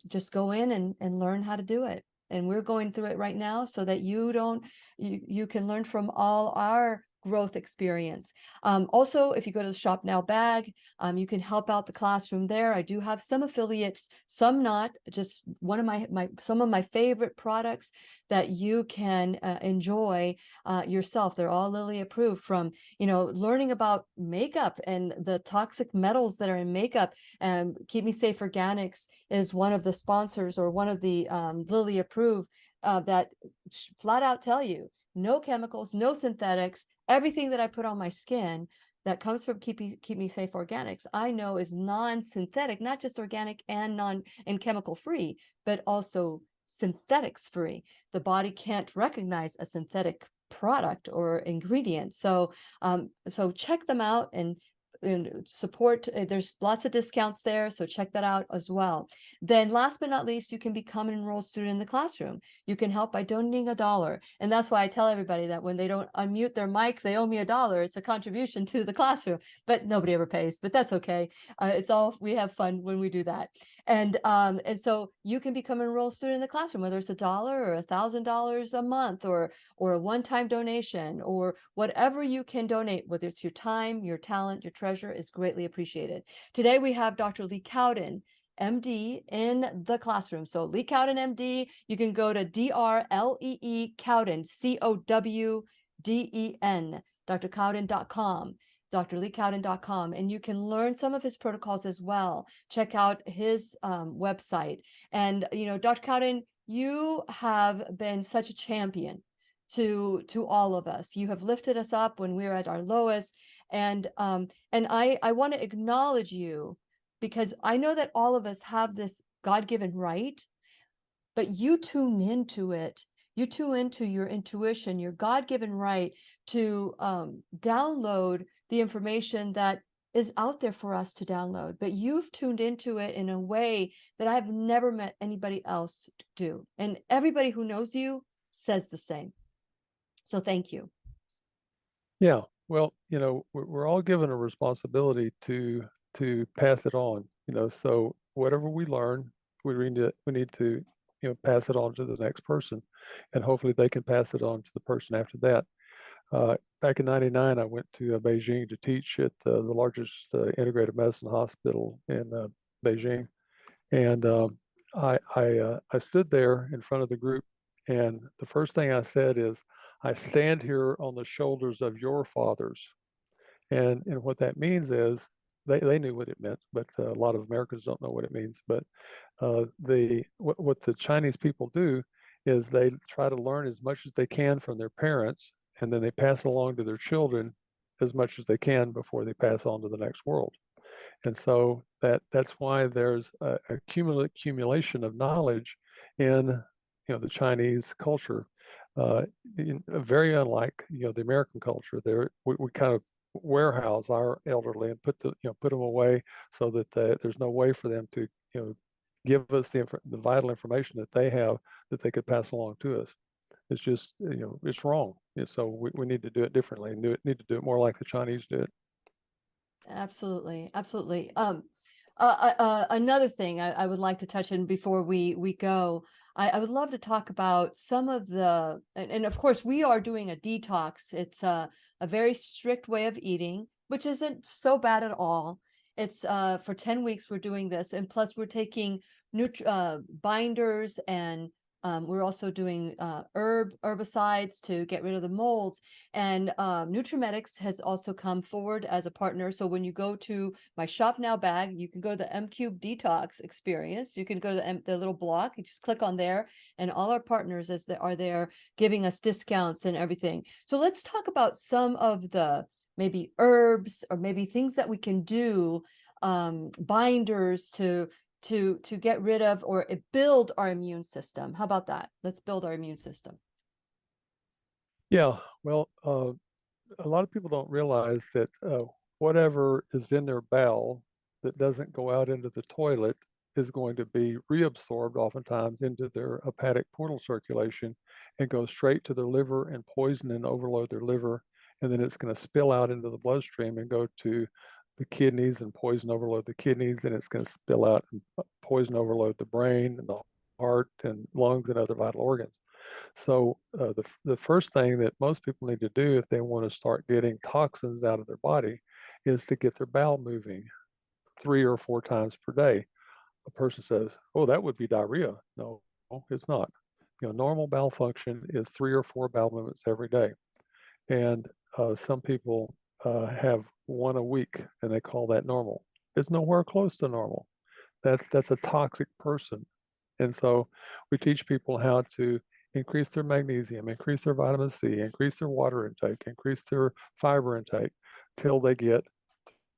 just go in and learn how to do it. And we're going through it right now so that you can learn from all our growth experience. Also, if you go to the Shop Now bag, you can help out the classroom there. I do have some affiliates, some not, just one of some of my favorite products that you can enjoy yourself. They're all Lily approved, from, learning about makeup and the toxic metals that are in makeup. And Keep Me Safe Organics is one of the sponsors, or one of the Lily approved that flat out tell you, no chemicals, no synthetics. Everything that I put on my skin that comes from Keep Me Safe Organics, I know is non-synthetic, not just organic and chemical free, but also synthetics free. The body can't recognize a synthetic product or ingredient. So check them out and support. There's lots of discounts there, so check that out as well. Then last but not least, you can become an enrolled student in the classroom. You can help by donating $1, and that's why I tell everybody that when they don't unmute their mic, they owe me $1. It's a contribution to the classroom, but nobody ever pays, but that's okay. It's all, we have fun when we do that. And so you can become an enrolled student in the classroom, whether it's $1 or $1,000 a month, or a one-time donation, or whatever you can donate, whether it's your time, your talent, your treasure, is greatly appreciated. Today we have Dr. Lee Cowden, MD, in the classroom. So Lee Cowden, MD, you can go to DRLEE Cowden, COWDEN, drcowden.com. drleecowden.com, and you can learn some of his protocols as well. Check out his website. And Dr. Cowden, you have been such a champion to all of us. You have lifted us up when we were at our lowest, and I want to acknowledge you, because I know that all of us have this God-given right, but you tune into it. You tune into your intuition, your God-given right to download the information that is out there for us to download. But you've tuned into it in a way that I've never met anybody else do. And everybody who knows you says the same. So thank you. Yeah, well, we're all given a responsibility to pass it on. So whatever we learn, we need to pass it on to the next person, and hopefully they can pass it on to the person after that. Back in '99, I went to Beijing to teach at the largest integrative medicine hospital in Beijing, and I stood there in front of the group, and the first thing I said is, I stand here on the shoulders of your fathers. And what that means is, they knew what it meant, but a lot of Americans don't know what it means. But what the Chinese people do is they try to learn as much as they can from their parents, and then they pass it along to their children as much as they can before they pass on to the next world. And so that's why there's a accumulation of knowledge in the Chinese culture. Very unlike the American culture. There we kind of warehouse our elderly and put them away so that there's no way for them to give us the vital information that they have that they could pass along to us. It's just it's wrong. So we need to do it differently, and need to do it more like the Chinese do it. Absolutely. Another thing I would like to touch on before we go, I would love to talk about some of the, and of course we are doing a detox. It's a very strict way of eating, which isn't so bad at all. It's for 10 weeks we're doing this, and plus we're taking binders and We're also doing herbicides to get rid of the molds. And Nutrimetics has also come forward as a partner. So when you go to my Shop Now bag, you can go to the M-Cube Detox experience. You can go to the little block. You just click on there, and all our partners are there giving us discounts and everything. So let's talk about some of the maybe herbs or maybe things that we can do, binders to get rid of or build our immune system. How about that? Let's build our immune system. Yeah, well, a lot of people don't realize that whatever is in their bowel that doesn't go out into the toilet is going to be reabsorbed oftentimes into their hepatic portal circulation and go straight to their liver and poison and overload their liver. And then it's going to spill out into the bloodstream and go to the kidneys and poison overload the kidneys. And it's going to spill out and poison overload the brain and the heart and lungs and other vital organs. So the first thing that most people need to do if they want to start getting toxins out of their body is to get their bowel moving 3 or 4 times per day. A person says, "Oh, that would be diarrhea." No, it's not. Normal bowel function is 3 or 4 bowel movements every day, and some people have 1 a week, and they call that normal. It's nowhere close to normal. That's a toxic person, and so we teach people how to increase their magnesium, increase their vitamin C, increase their water intake, increase their fiber intake, till they get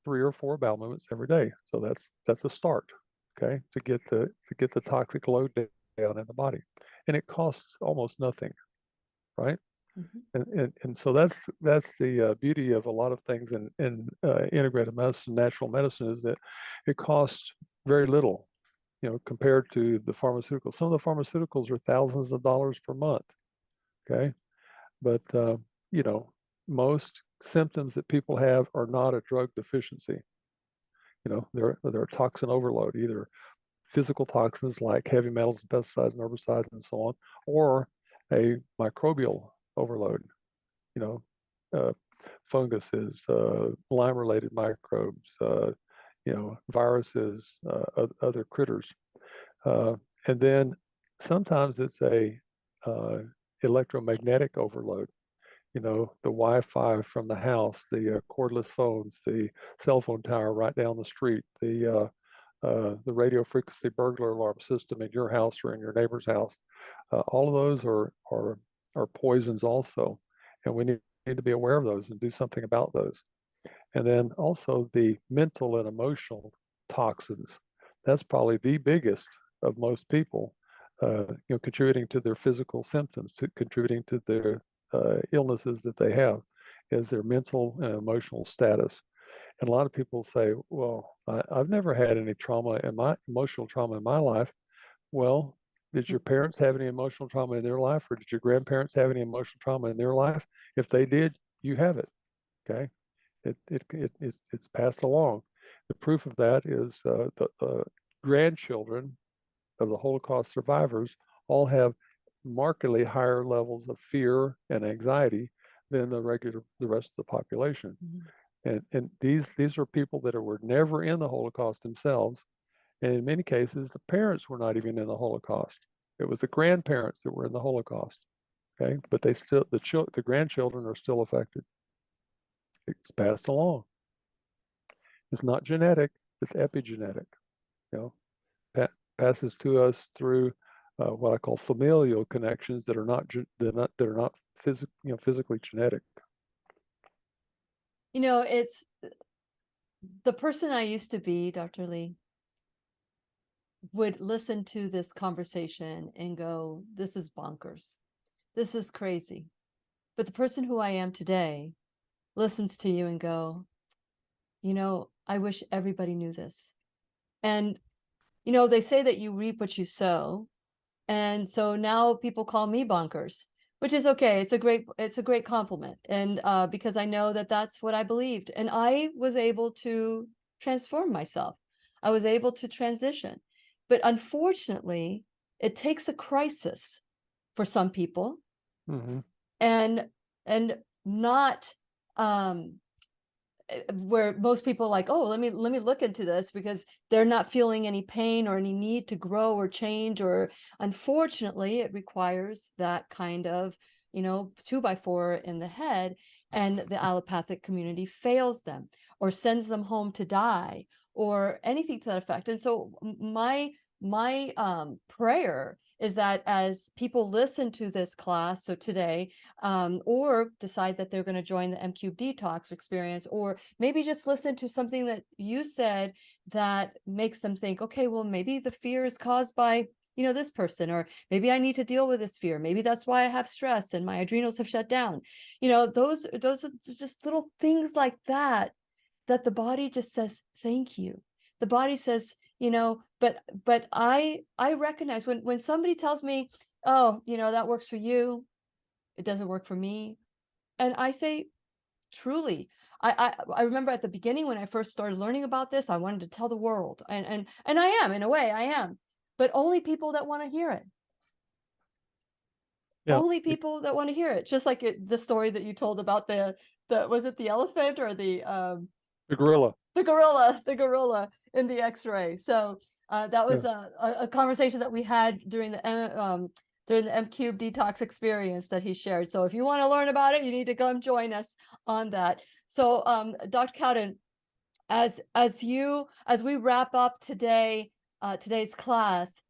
3 or 4 bowel movements every day. So that's a start, okay, to get the toxic load down in the body, and it costs almost nothing, right? And so that's the beauty of a lot of things in integrative medicine, natural medicine, is that it costs very little, compared to the pharmaceuticals. Some of the pharmaceuticals are thousands of dollars per month, okay? But, most symptoms that people have are not a drug deficiency. They're a toxin overload, either physical toxins like heavy metals, pesticides, and herbicides, and so on, or a microbial overload, funguses, Lyme-related microbes, viruses, other critters. And then sometimes it's a electromagnetic overload. The Wi-Fi from the house, the cordless phones, the cell phone tower right down the street, the radio frequency burglar alarm system in your house or in your neighbor's house. All of those are poisons also, and we need to be aware of those and do something about those. And then also the mental and emotional toxins. That's probably the biggest of most people, contributing to their physical symptoms, contributing to their illnesses that they have, is their mental and emotional status. And a lot of people say, "Well, I've never had any emotional trauma in my life." Well, did your parents have any emotional trauma in their life, or did your grandparents have any emotional trauma in their life? If they did, you have it. Okay, it's passed along. The proof of that is the grandchildren of the Holocaust survivors all have markedly higher levels of fear and anxiety than the rest of the population. And these are people that were never in the Holocaust themselves. And in many cases, the parents were not even in the Holocaust. It was the grandparents that were in the Holocaust. Okay, but the grandchildren are still affected. It's passed along. It's not genetic; it's epigenetic. Passes to us through what I call familial connections that are not physically genetic. It's the person I used to be, Dr. Lee, would listen to this conversation and go, "This is bonkers. This is crazy." But the person who I am today listens to you and go, "I wish everybody knew this." And, they say that you reap what you sow. And so now people call me bonkers, which is okay. It's a great compliment. And because I know that that's what I believed. And I was able to transform myself. I was able to transition. But unfortunately, it takes a crisis for some people, and not where most people like, oh, let me look into this, because they're not feeling any pain or any need to grow or change, or unfortunately it requires that kind of 2x4 in the head, and the allopathic community fails them or sends them home to die or anything to that effect. And so my prayer is that as people listen to this class, so today, or decide that they're going to join the M-Cube detox experience, or maybe just listen to something that you said that makes them think, okay, well, maybe the fear is caused by this person, or maybe I need to deal with this fear. Maybe that's why I have stress and my adrenals have shut down. Those are just little things like that the body just says, thank you. The body says, but I recognize when somebody tells me, oh, that works for you, it doesn't work for me. And I say, truly, I remember at the beginning when I first started learning about this, I wanted to tell the world, and I am, in a way, I am, but only people that want to hear it. Yeah. Only people that want to hear it. Just like the story that you told about the was it the elephant or the gorilla? The gorilla in the X-ray. So that was a conversation that we had during the M-Cube detox experience that he shared. So if you want to learn about it, you need to come join us on that. So Dr. Cowden, as we wrap up today's class,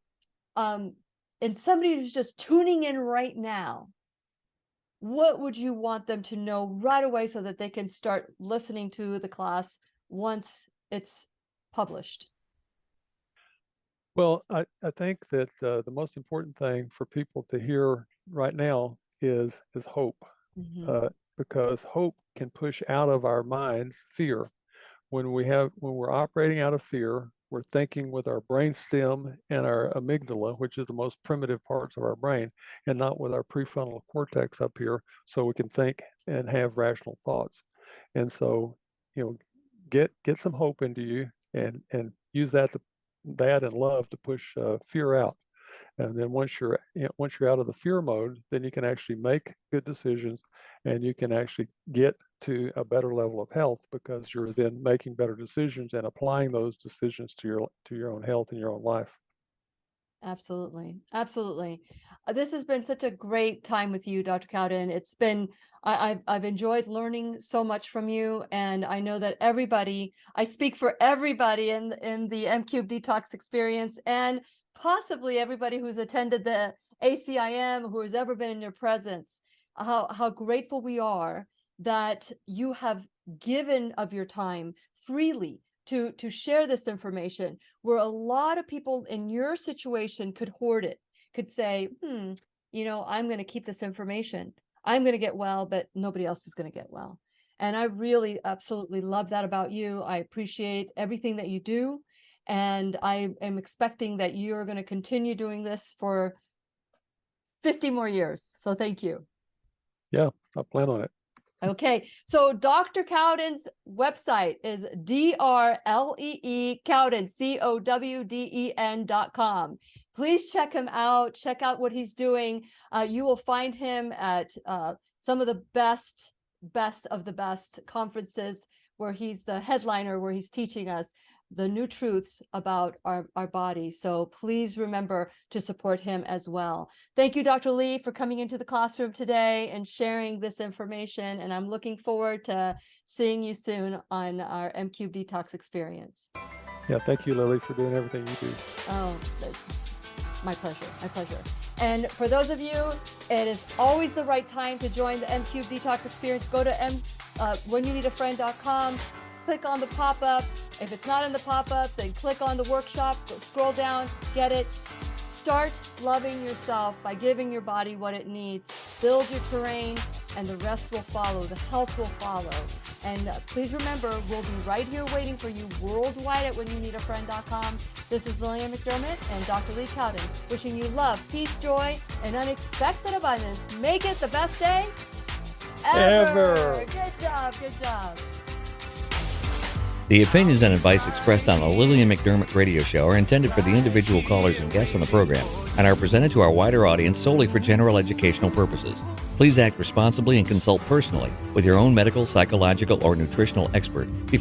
and somebody who's just tuning in right now, what would you want them to know right away so that they can start listening to the class once it's published? Well, I think that the most important thing for people to hear right now is hope, because hope can push out of our minds fear. When we're operating out of fear, we're thinking with our brainstem and our amygdala, which is the most primitive parts of our brain, and not with our prefrontal cortex up here, so we can think and have rational thoughts. And so, get some hope into you, and use that and love to push fear out. And then once you're out of the fear mode, then you can actually make good decisions, and you can actually get to a better level of health, because you're then making better decisions and applying those decisions to your own health and your own life. Absolutely. This has been such a great time with you, Dr. Cowden. It's been, I've enjoyed learning so much from you, and I know that I speak for everybody in the M-Cube detox experience, and possibly everybody who's attended the ACIM, who has ever been in your presence, how grateful we are that you have given of your time freely to share this information, where a lot of people in your situation could hoard it, could say, I'm going to keep this information. I'm going to get well, but nobody else is going to get well. And I really absolutely love that about you. I appreciate everything that you do. And I am expecting that you're going to continue doing this for 50 more years. So thank you. Yeah, I plan on it. Okay, so Dr. Cowden's website is DRLEE Cowden, COWDEN.com. Please check him out. Check out what he's doing. You will find him at some of the best of the best conferences, where he's the headliner, where he's teaching us the new truths about our body. So please remember to support him as well. Thank you, Dr. Lee, for coming into the classroom today and sharing this information. And I'm looking forward to seeing you soon on our M-Cube detox experience. Yeah, thank you, Lily, for doing everything you do. Oh, my pleasure. And for those of you, it is always the right time to join the M-Cube detox experience. Go to whenyouneedafriend.com. Click on the pop-up. If it's not in the pop-up, then click on the workshop, scroll down, get it. Start loving yourself by giving your body what it needs. Build your terrain, and the rest will follow. The health will follow. And please remember, we'll be right here waiting for you worldwide at whenyouneedafriend.com. This is Lillian McDermott and Dr. Lee Cowden, wishing you love, peace, joy, and unexpected abundance. Make it the best day ever. Good job. The opinions and advice expressed on the Lillian McDermott radio show are intended for the individual callers and guests on the program and are presented to our wider audience solely for general educational purposes. Please act responsibly and consult personally with your own medical, psychological, or nutritional expert before